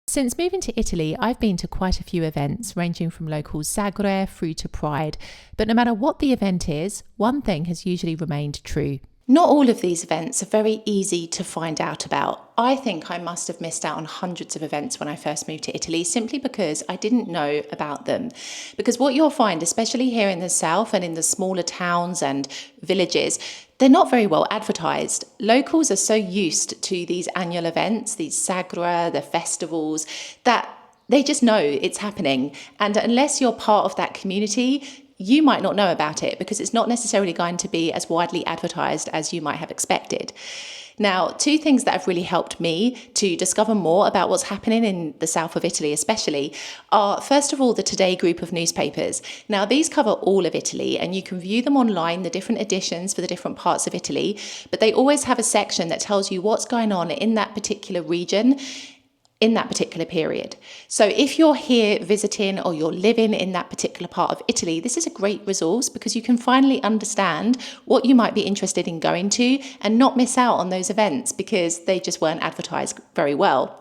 Since moving to Italy, I've been to quite a few events ranging from local sagre through to Pride, but no matter what the event is, one thing has usually remained true. Not all of these events are very easy to find out about. I think I must have missed out on hundreds of events when I first moved to Italy simply because I didn't know about them. Because what you'll find, especially here in the south and in the smaller towns and villages, they're not very well advertised. Locals are so used to these annual events, these sagre, the festivals, that they just know it's happening. And unless you're part of that community, you might not know about it because it's not necessarily going to be as widely advertised as you might have expected. Now, two things that have really helped me to discover more about what's happening in the south of Italy especially are, first of all, the Today group of newspapers. Now, these cover all of Italy and you can view them online, the different editions for the different parts of Italy, but they always have a section that tells you what's going on in that particular region in that particular period. So if you're here visiting or you're living in that particular part of Italy, this is a great resource because you can finally understand what you might be interested in going to and not miss out on those events because they just weren't advertised very well.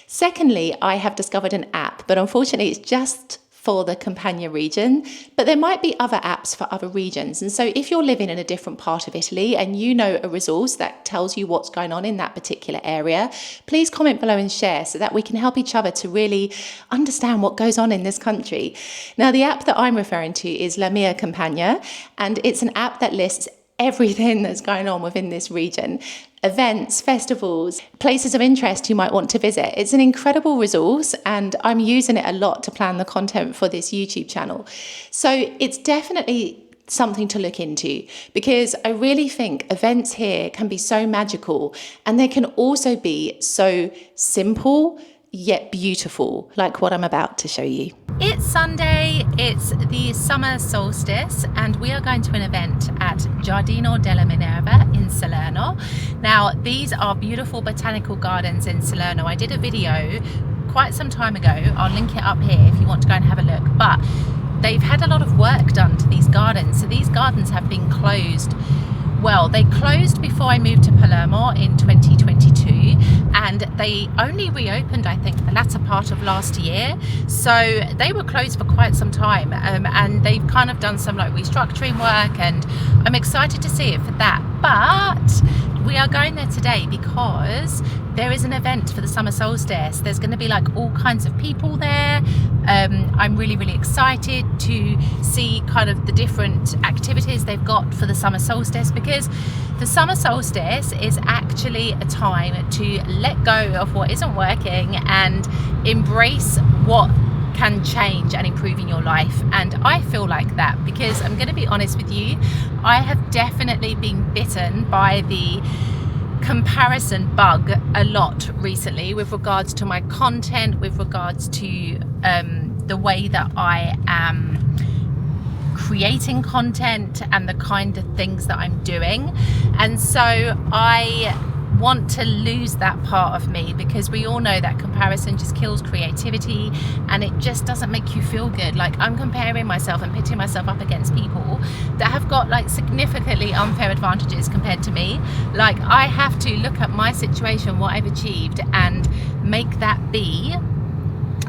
Secondly, I have discovered an app, but unfortunately it's just for the Campania region, but there might be other apps for other regions. And so if you're living in a different part of Italy and you know a resource that tells you what's going on in that particular area, please comment below and share so that we can help each other to really understand what goes on in this country. Now, the app that I'm referring to is La Mia Campagna, and it's an app that lists everything that's going on within this region. Events, festivals, places of interest you might want to visit. It's an incredible resource and I'm using it a lot to plan the content for this YouTube channel. So it's definitely something to look into because I really think events here can be so magical and they can also be so simple yet beautiful, like what I'm about to show you. It's Sunday, it's the summer solstice, and we are going to an event at Giardino della Minerva in Salerno. Now, these are beautiful botanical gardens in Salerno. I did a video quite some time ago. I'll link it up here if you want to go and have a look. But they've had a lot of work done to these gardens. So these gardens have been closed. Well, they closed before I moved to Palermo in 2022 and they only reopened, I think, the latter part of last year. So they were closed for quite some time and they've kind of done some like restructuring work and I'm excited to see it for that. But we are going there today because there is an event for the summer solstice. There's going to be like all kinds of people there. I'm really, really excited to see kind of the different activities they've got for the summer solstice because the summer solstice is actually a time to let go of what isn't working and embrace what can change and improve in your life. And I feel like that because I'm going to be honest with you, I have definitely been bitten by the comparison bug a lot recently with regards to my content, with regards to the way that I am creating content and the kind of things that I'm doing. And so I want to lose that part of me because we all know that comparison just kills creativity and it just doesn't make you feel good. Like I'm comparing myself and pitting myself up against people that have got like significantly unfair advantages compared to me. Like I have to look at my situation, what I've achieved, and make that be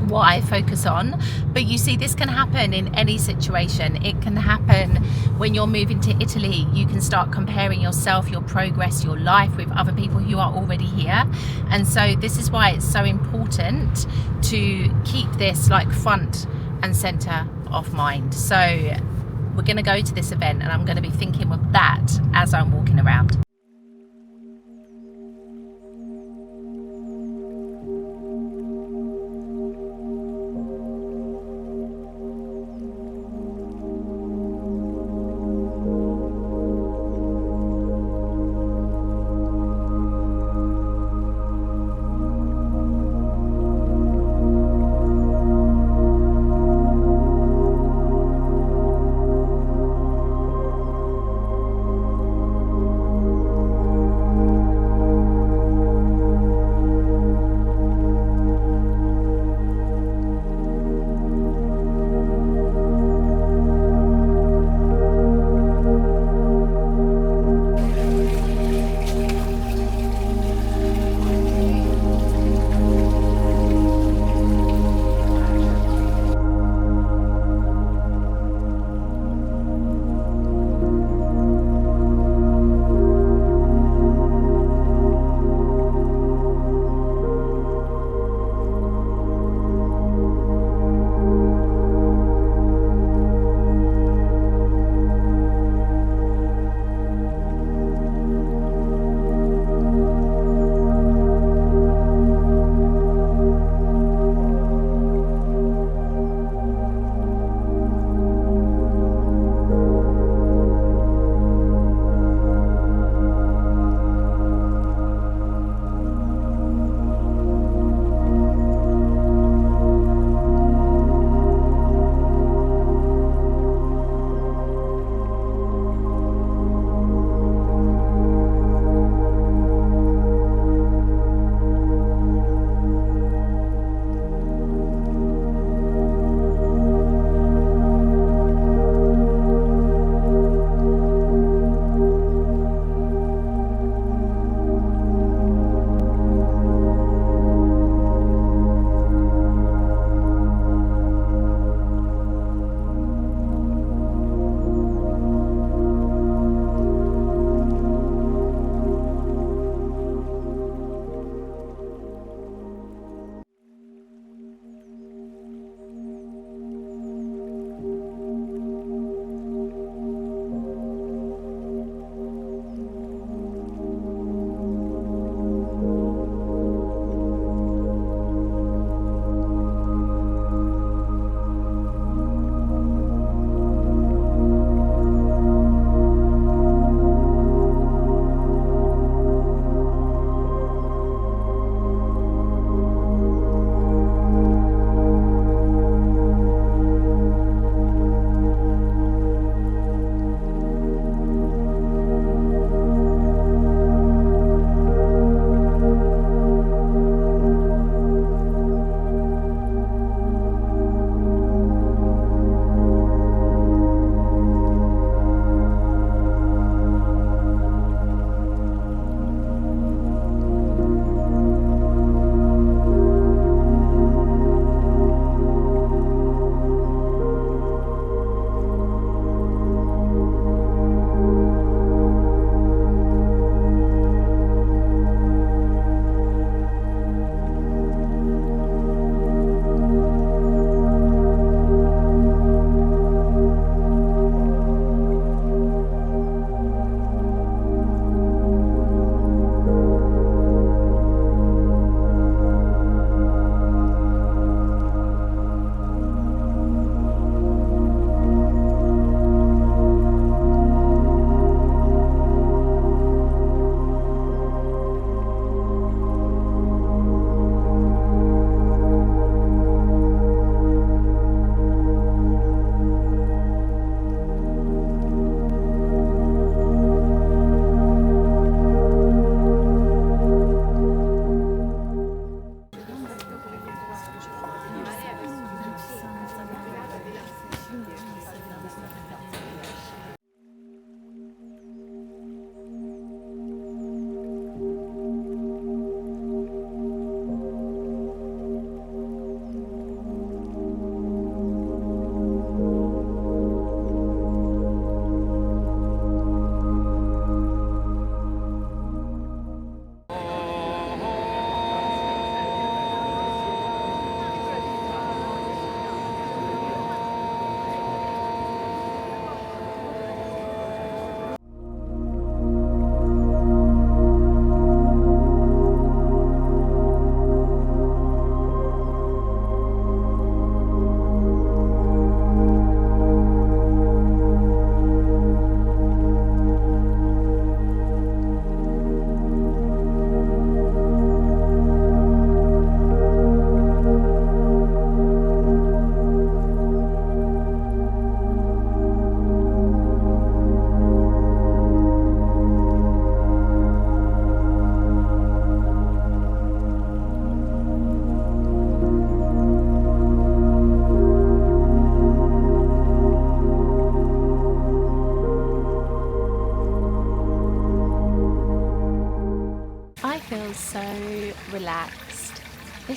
what I focus on. But you see, this can happen in any situation. It can happen when you're moving to Italy. You can start comparing yourself, your progress, your life with other people who are already here. And so this is why it's so important to keep this like front and center of mind. So we're going to go to this event and I'm going to be thinking of that as I'm walking around.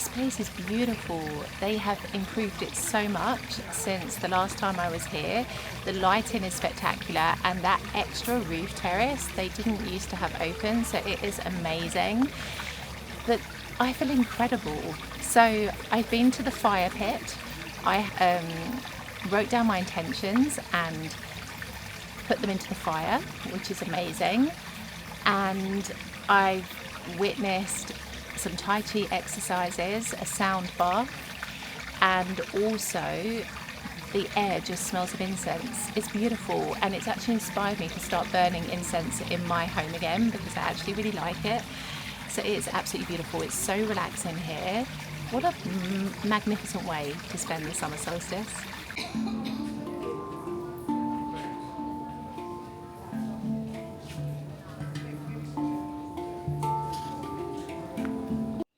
This place is beautiful. They have improved it so much since the last time I was here. The lighting is spectacular, and that extra roof terrace they didn't used to have open, so it is amazing. But I feel incredible. So I've been to the fire pit. I wrote down my intentions and put them into the fire, which is amazing. And I've witnessed some Tai Chi exercises, a sound bath, and also the air just smells of incense. It's beautiful, and it's actually inspired me to start burning incense in my home again because I actually really like it. So it's absolutely beautiful. It's so relaxing here. What a magnificent way to spend the summer solstice.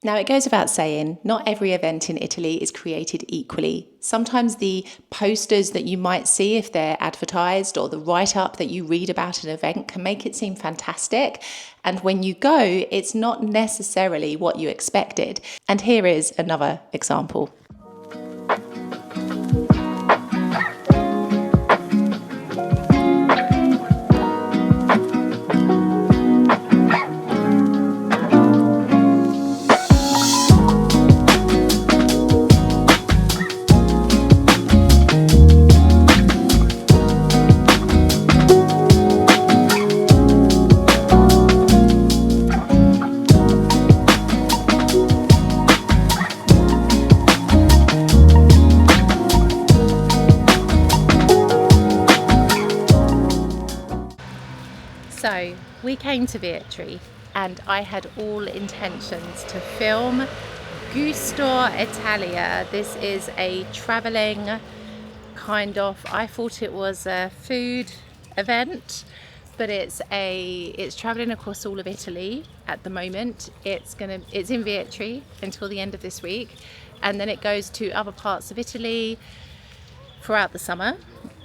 Now, it goes without saying, not every event in Italy is created equally. Sometimes the posters that you might see if they're advertised, or the write-up that you read about an event, can make it seem fantastic. And when you go, it's not necessarily what you expected. And here is another example. So we came to Britaly, and I had all intentions to film Gusto Italia. This is a travelling kind of, I thought it was a food event, but it's travelling across all of Italy at the moment. It's in Britaly until the end of this week, and then it goes to other parts of Italy throughout the summer.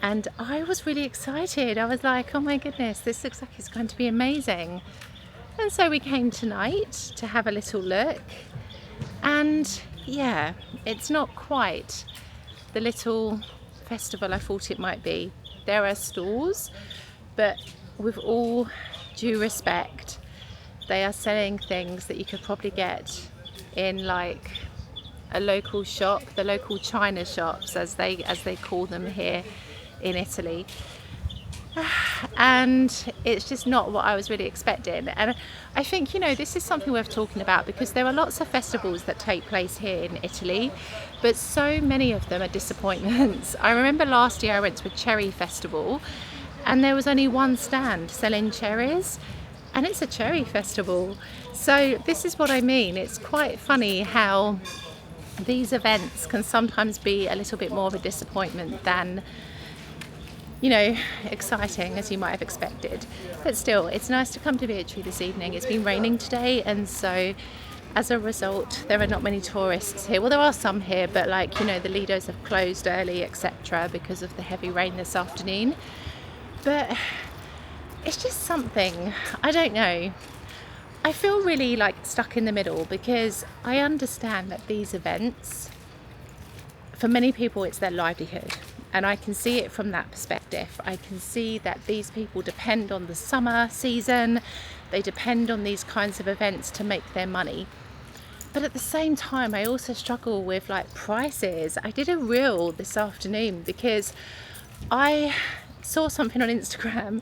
And I was really excited. I was like, oh my goodness, this looks like it's going to be amazing. And so we came tonight to have a little look. And yeah, it's not quite the little festival I thought it might be. There are stalls, but with all due respect, they are selling things that you could probably get in like a local shop, the local China shops as they call them here in Italy. And it's just not what I was really expecting. And I think, this is something worth talking about, because there are lots of festivals that take place here in Italy, but so many of them are disappointments. I remember last year I went to a cherry festival, and there was only one stand selling cherries, and it's a cherry festival. So this is what I mean. It's quite funny how these events can sometimes be a little bit more of a disappointment than, exciting as you might have expected. But still, it's nice to come to Britaly this evening. It's been raining today, and so as a result there are not many tourists here. Well, there are some here, but the Lidos have closed early, etc., because of the heavy rain this afternoon. But it's just something, I don't know, I feel really stuck in the middle, because I understand that these events, for many people, it's their livelihood. And I can see it from that perspective. I can see that these people depend on the summer season. They depend on these kinds of events to make their money. But at the same time, I also struggle with prices. I did a reel this afternoon because I saw something on Instagram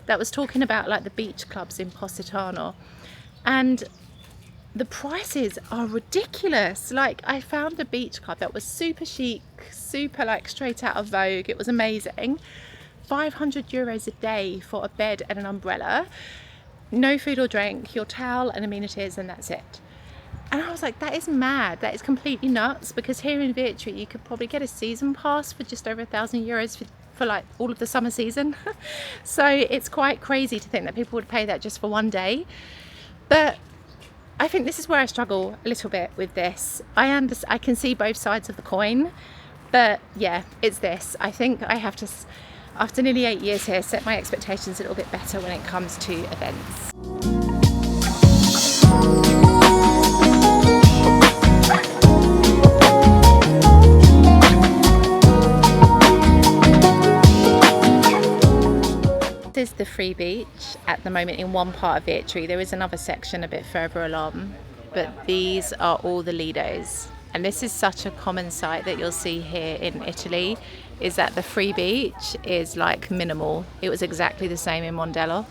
that was talking about the beach clubs in Positano. And the prices are ridiculous. I found a beach club that was super chic, super straight out of Vogue. It was amazing. €500 a day for a bed and an umbrella. No food or drink, your towel and amenities, and that's it. And I was like, that is mad. That is completely nuts, because here in Britaly you could probably get a season pass for just over €1,000 for all of the summer season. So it's quite crazy to think that people would pay that just for one day. But I think this is where I struggle a little bit with this. I can see both sides of the coin, but yeah, it's this. I think I have to, after nearly 8 years here, set my expectations a little bit better when it comes to events. free beach at the moment in one part of Italy. There is another section a bit further along, but these are all the lidos. And this is such a common sight that you'll see here in Italy, is that the free beach is like minimal. It was exactly the same in Mondello.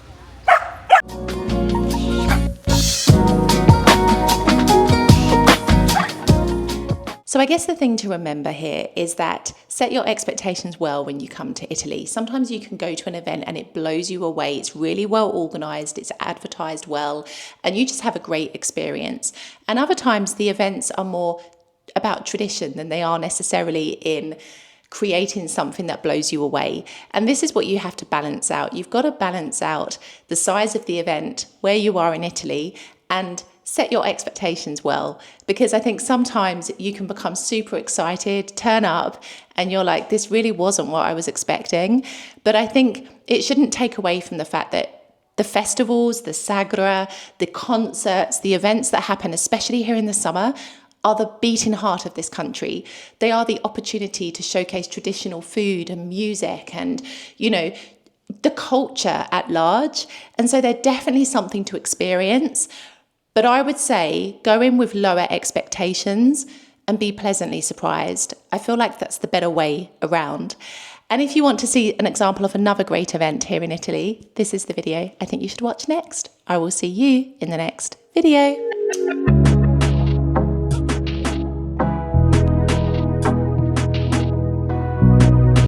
So I guess the thing to remember here is that set your expectations well when you come to Italy. Sometimes you can go to an event and it blows you away. It's really well organized, it's advertised well, and you just have a great experience. And other times the events are more about tradition than they are necessarily in creating something that blows you away. And this is what you have to balance out. You've got to balance out the size of the event, where you are in Italy, and set your expectations well, because I think sometimes you can become super excited, turn up, and you're like, this really wasn't what I was expecting. But I think it shouldn't take away from the fact that the festivals, the sagre, the concerts, the events that happen, especially here in the summer, are the beating heart of this country. They are the opportunity to showcase traditional food and music and, you know, the culture at large. And so they're definitely something to experience. But I would say go in with lower expectations and be pleasantly surprised. I feel like that's the better way around. And if you want to see an example of another great event here in Italy, this is the video I think you should watch next. I will see you in the next video.